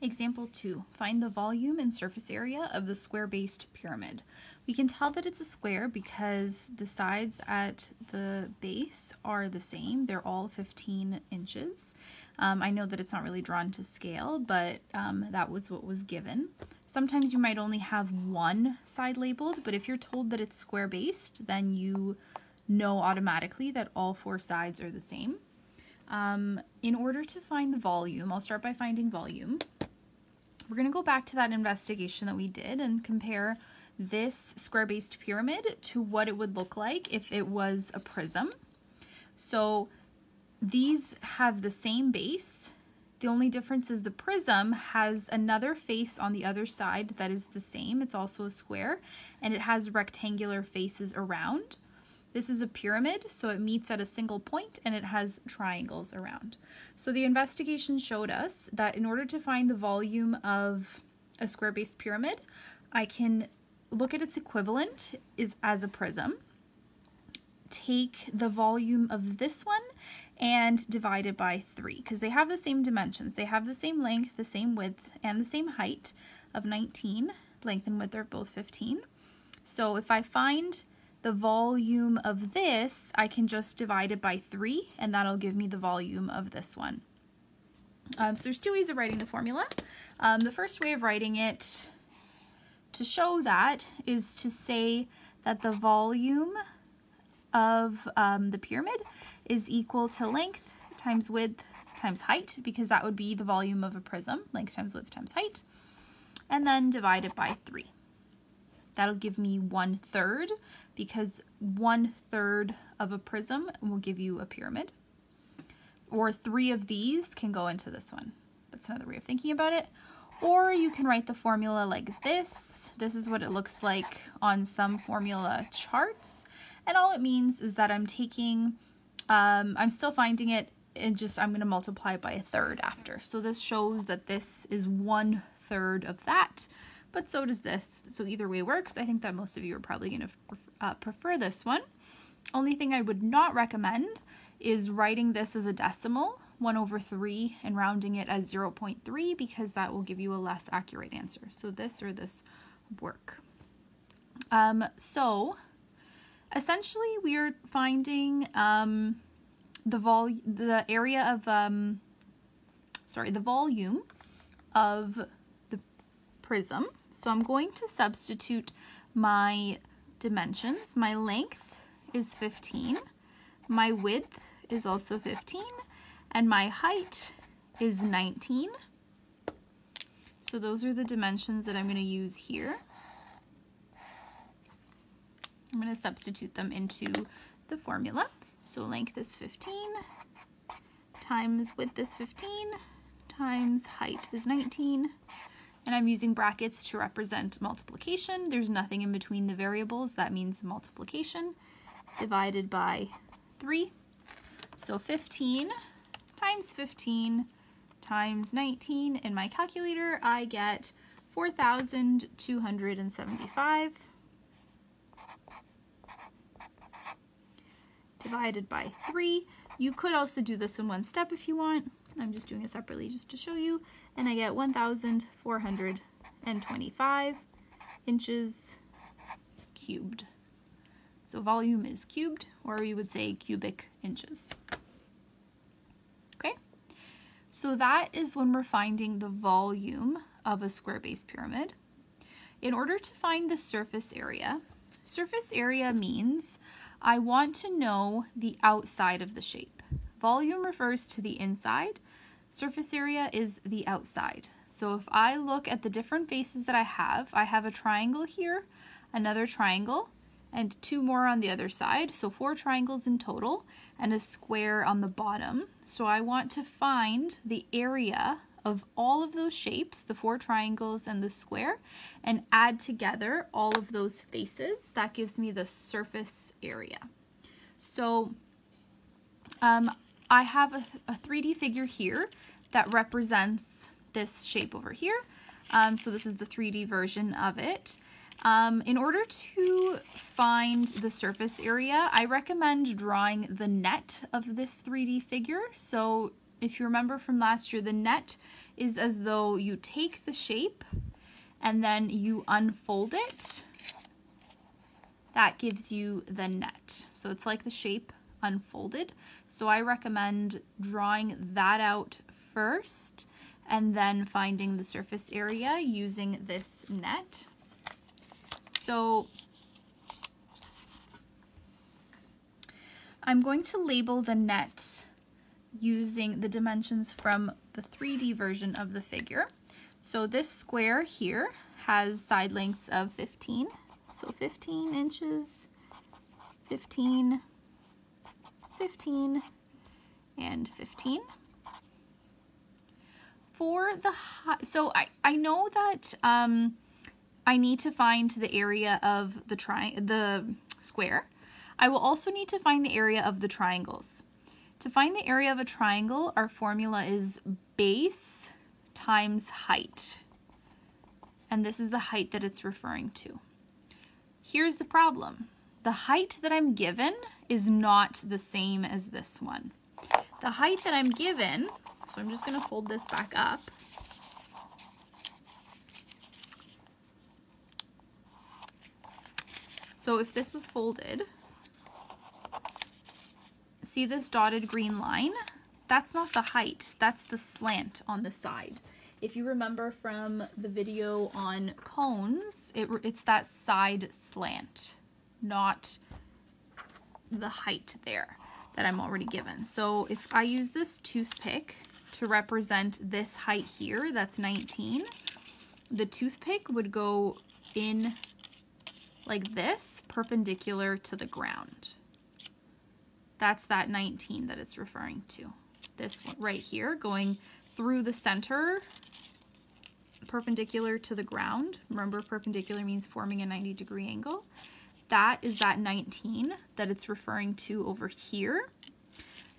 Example 2, find the volume and surface area of the square-based pyramid. We can tell that it's a square because the sides at the base are the same. They're all 15 inches. I know that it's not really drawn to scale, but that was what was given. Sometimes you might only have one side labeled, but if you're told that it's square-based, then you know automatically that all 4 sides are the same. In order to find the volume, I'll start by finding volume. We're going to go back to that investigation that we did and compare this square-based pyramid to what it would look like if it was a prism. So these have the same base. The only difference is the prism has another face on the other side that is the same. It's also a square, and it has rectangular faces around. This is a pyramid, so it meets at a single point and it has triangles around. So the investigation showed us that in order to find the volume of a square-based pyramid, I can look at its equivalent as a prism, take the volume of this one and divide it by 3 because they have the same dimensions. They have the same length, the same width, and the same height of 19. Length and width are both 15. So if I find the volume of this, I can just divide it by 3 and that'll give me the volume of this one. So there's 2 ways of writing the formula. The first way of writing it to show that is to say that the volume of the pyramid is equal to length times width times height, because that would be the volume of a prism, length times width times height, and then divide it by 3. That'll give me 1/3, because 1/3 of a prism will give you a pyramid. Or 3 of these can go into this one. That's another way of thinking about it. Or you can write the formula like this. This is what it looks like on some formula charts. And all it means is that I'm taking, I'm still finding it, and just I'm going to multiply it by 1/3 after. So this shows that this is 1/3 of that. But so does this. So either way works. I think that most of you are probably going to prefer this one. Only thing I would not recommend is writing this as a decimal, 1/3, and rounding it as 0.3, because that will give you a less accurate answer. So this or this would work. So essentially we are finding the volume of the prism. So I'm going to substitute my dimensions. My length is 15, my width is also 15, and my height is 19. So those are the dimensions that I'm going to use here. I'm going to substitute them into the formula. So length is 15 times width is 15 times height is 19. And I'm using brackets to represent multiplication. There's nothing in between the variables. That means multiplication divided by 3. So 15 times 15 times 19. In my calculator, I get 4,275 divided by 3. You could also do this in one step if you want. I'm just doing it separately just to show you. And I get 1,425 inches cubed. So volume is cubed, or you would say cubic inches. Okay, so that is when we're finding the volume of a square-based pyramid. In order to find the surface area means I want to know the outside of the shape. Volume refers to the inside. Surface area is the outside. So if I look at the different faces that I have a triangle here, another triangle, and 2 more on the other side. So 4 triangles in total, and a square on the bottom. So I want to find the area of all of those shapes, the 4 triangles and the square, and add together all of those faces. That gives me the surface area. So I have a 3D figure here that represents this shape over here. So this is the 3D version of it. In order to find the surface area, I recommend drawing the net of this 3D figure. So if you remember from last year, the net is as though you take the shape and then you unfold it. That gives you the net. So it's like the shape unfolded. So I recommend drawing that out first and then finding the surface area using this net. So I'm going to label the net using the dimensions from the 3D version of the figure. So this square here has side lengths of 15. So 15 inches, 15, 15, and 15. For the height, so I know that I need to find the area of the square. I will also need to find the area of the triangles. To find the area of a triangle, our formula is base times height. And this is the height that it's referring to. Here's the problem. The height that I'm given is not the same as this one. The height that I'm given, so I'm just going to fold this back up. So if this was folded, see this dotted green line? That's not the height, that's the slant on the side. If you remember from the video on cones, it's that side slant, not the height there that I'm already given. So if I use this toothpick to represent this height here, that's 19, the toothpick would go in like this, perpendicular to the ground. That's that 19 that it's referring to. This one right here, going through the center, perpendicular to the ground. Remember, perpendicular means forming a 90-degree angle. That is that 19 that it's referring to over here.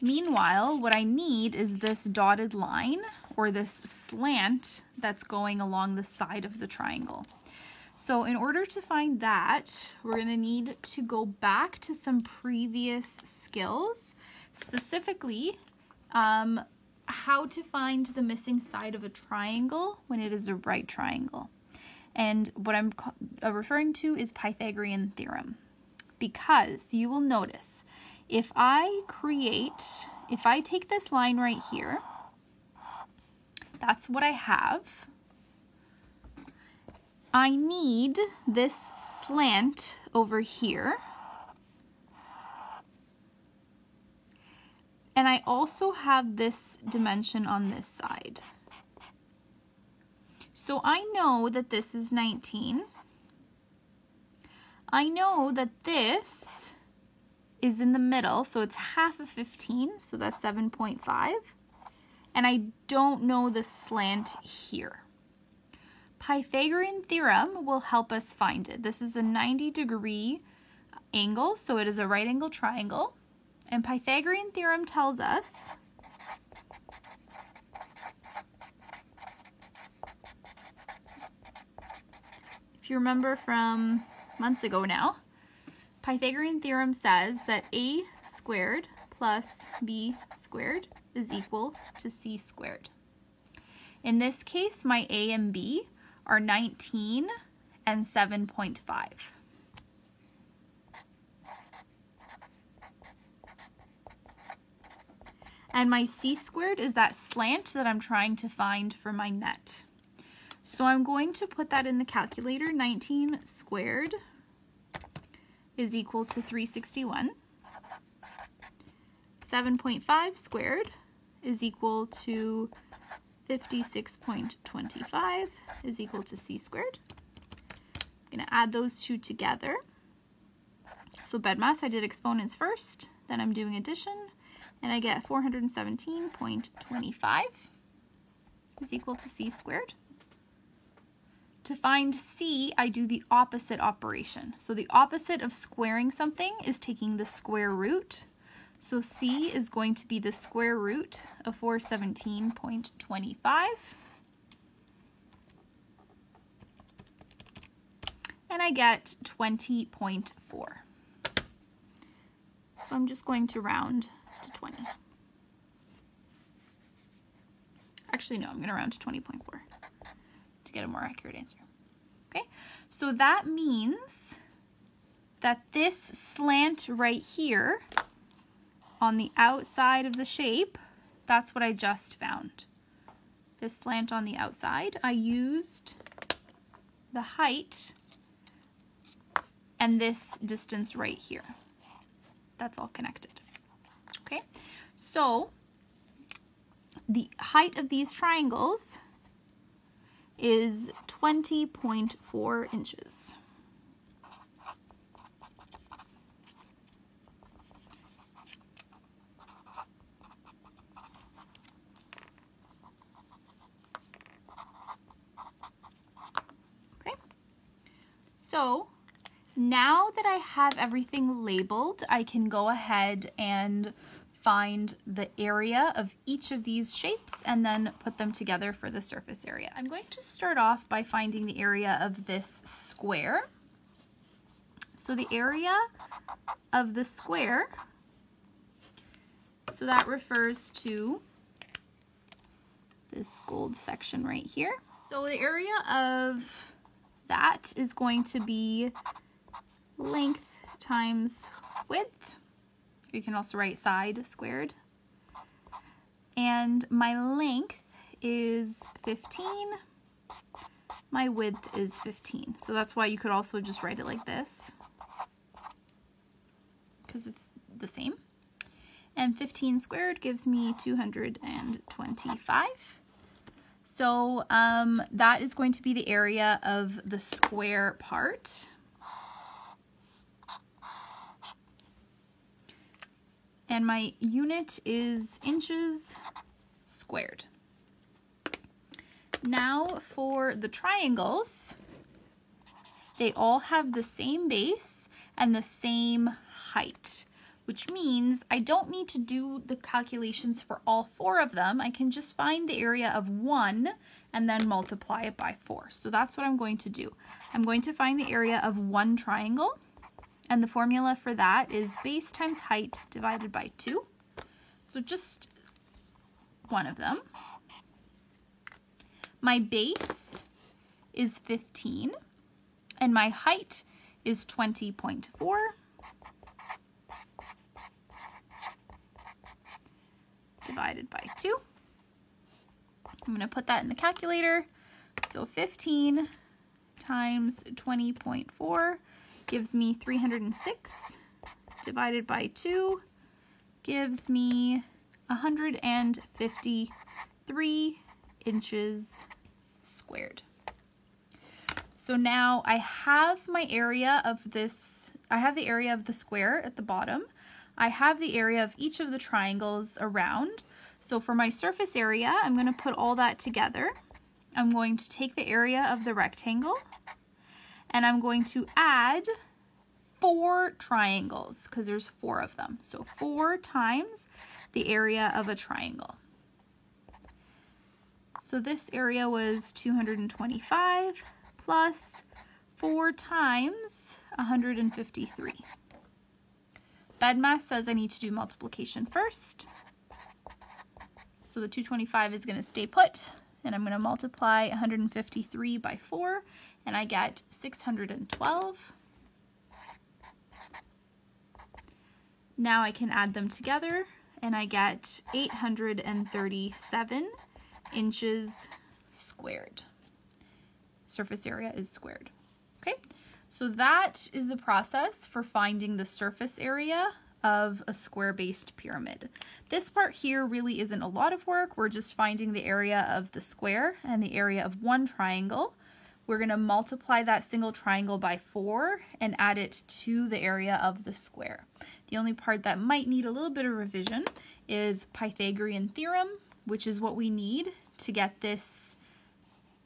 Meanwhile, what I need is this dotted line, or this slant that's going along the side of the triangle. So in order to find that, we're going to need to go back to some previous skills, specifically how to find the missing side of a triangle when it is a right triangle. And what I'm referring to is Pythagorean theorem, because you will notice if I take this line right here, that's what I have. I need this slant over here. And I also have this dimension on this side. So I know that this is 19. I know that this is in the middle, so it's half of 15, so that's 7.5. And I don't know the slant here. Pythagorean theorem will help us find it. This is a 90-degree angle, so it is a right angle triangle. And Pythagorean theorem tells us if you remember from months ago now, Pythagorean theorem says that a squared plus b squared is equal to c squared. In this case, my a and b are 19 and 7.5. And my c squared is that slant that I'm trying to find for my net. So I'm going to put that in the calculator. 19 squared is equal to 361. 7.5 squared is equal to 56.25 is equal to c squared. I'm going to add those two together. So BEDMAS, I did exponents first, then I'm doing addition, and I get 417.25 is equal to c squared. To find c, I do the opposite operation. So the opposite of squaring something is taking the square root. So c is going to be the square root of 417.25. And I get 20.4. So I'm just going to round to 20. Actually, no, I'm going to round to 20.4 to get a more accurate answer. Okay, so that means that this slant right here on the outside of the shape, that's what I just found. This slant on the outside, I used the height and this distance right here. That's all connected. Okay, so the height of these triangles is 20.4 inches. Okay, so now that I have everything labeled, I can go ahead and find the area of each of these shapes and then put them together for the surface area. I'm going to start off by finding the area of this square. So the area of the square, so that refers to this gold section right here. So the area of that is going to be length times width. You can also write side squared. And my length is 15. My width is 15. So that's why you could also just write it like this, because it's the same. And 15 squared gives me 225. So that is going to be the area of the square part. And my unit is inches squared. Now for the triangles, they all have the same base and the same height, which means I don't need to do the calculations for all 4 of them. I can just find the area of one and then multiply it by 4. So that's what I'm going to do. I'm going to find the area of one triangle. And the formula for that is base times height divided by 2. So just one of them. My base is 15 and my height is 20.4. Divided by 2. I'm going to put that in the calculator. So 15 times 20.4 gives me 306, divided by 2 gives me 153 inches squared. So now I have my area of this, I have the area of the square at the bottom. I have the area of each of the triangles around. So for my surface area, I'm going to put all that together. I'm going to take the area of the rectangle and I'm going to add 4 triangles because there's 4 of them. So 4 times the area of a triangle. So this area was 225 plus 4 times 153. BEDMAS says I need to do multiplication first. So the 225 is going to stay put, and I'm going to multiply 153 by 4, and I get 612. Now I can add them together, and I get 837 inches squared. Surface area is squared. Okay, so that is the process for finding the surface area of a square-based pyramid. This part here really isn't a lot of work. We're just finding the area of the square and the area of one triangle. We're going to multiply that single triangle by 4 and add it to the area of the square. The only part that might need a little bit of revision is Pythagorean theorem, which is what we need to get this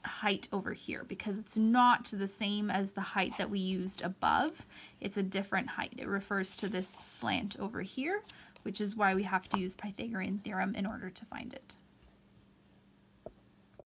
height over here, because it's not the same as the height that we used above. It's a different height. It refers to this slant over here, which is why we have to use Pythagorean theorem in order to find it.